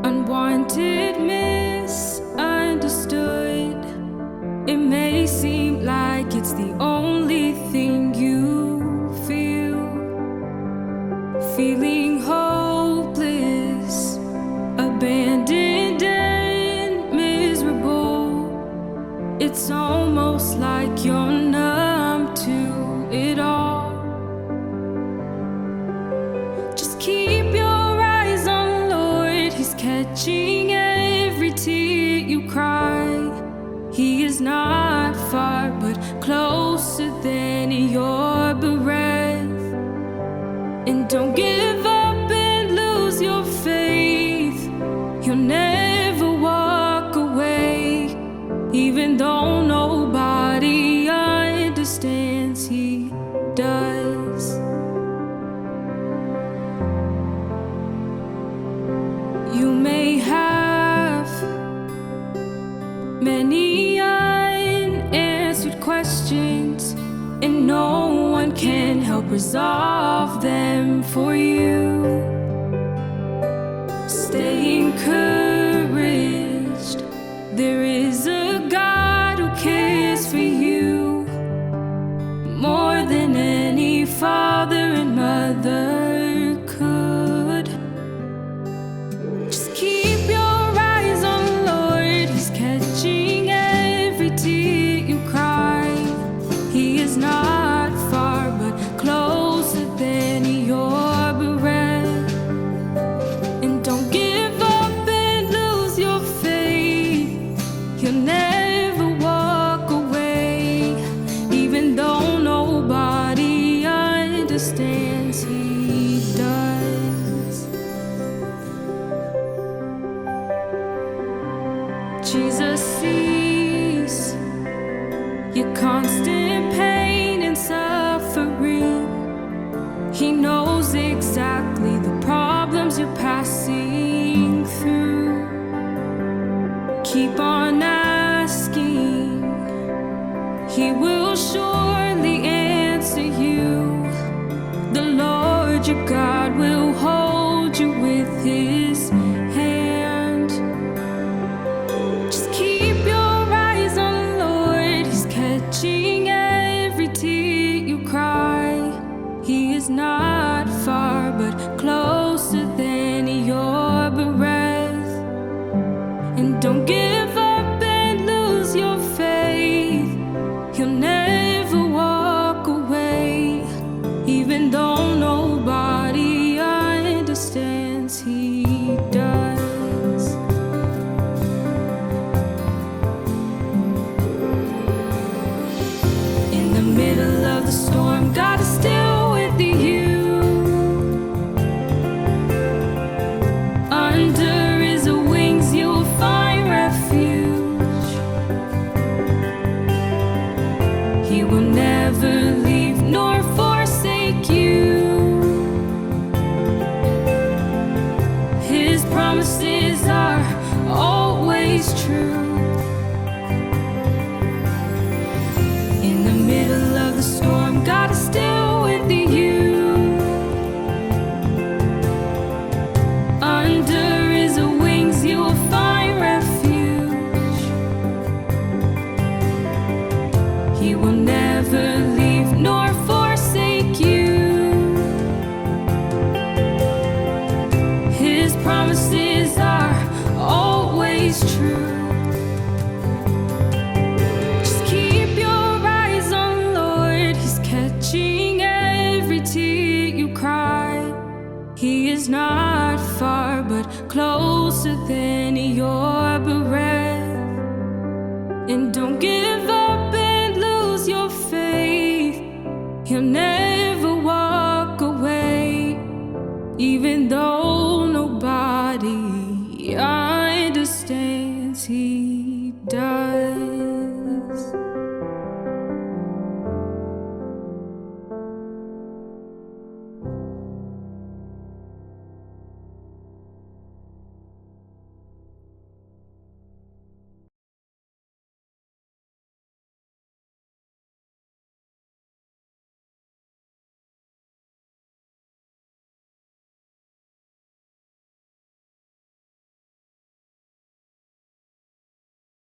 unwanted, misunderstood. It may seem like it's the only thing you feel. Feeling hopeless, abandoned and miserable. It's almost like you're numb to it all. Just keep your eyes on the Lord. He's catching every tear you cry. He is not far, but closer than your breath. And don't give up and lose your faith. He'll never walk away, even though nobody understands, he does. You may have many unanswered questions, and no one can help resolve them for you. Stay encouraged. There is a God who cares for you more than any father and mother could. Just keep your eyes on the Lord. He's catching every tear you cry. He is not far, but closer than your breath. And don't give up and lose your faith. He'll never walk away, even though nobody understands, he does. Jesus sees your constant pain and suffering. He knows exactly the problems you're passing through. Keep on asking. He will surely answer you. The Lord your God will hold you with his hand. Just keep your eyes on the Lord. He's catching every tear you cry. He is not far, but closer than your breath. And don't give up and lose your faith. He'll never walk away, even though nobody understands, he does. In the middle of the storm, God is still with you. Under his wings you'll find refuge. He will never leave nor forsake you. His promises are always true. In the middle of the storm, God is still with you. Under his wings you'll find refuge. He will never leave nor forsake you. His promises are always true. Just keep your eyes on the Lord. He's catching every tear you cry. He is not far, but closer than your breath. And don't give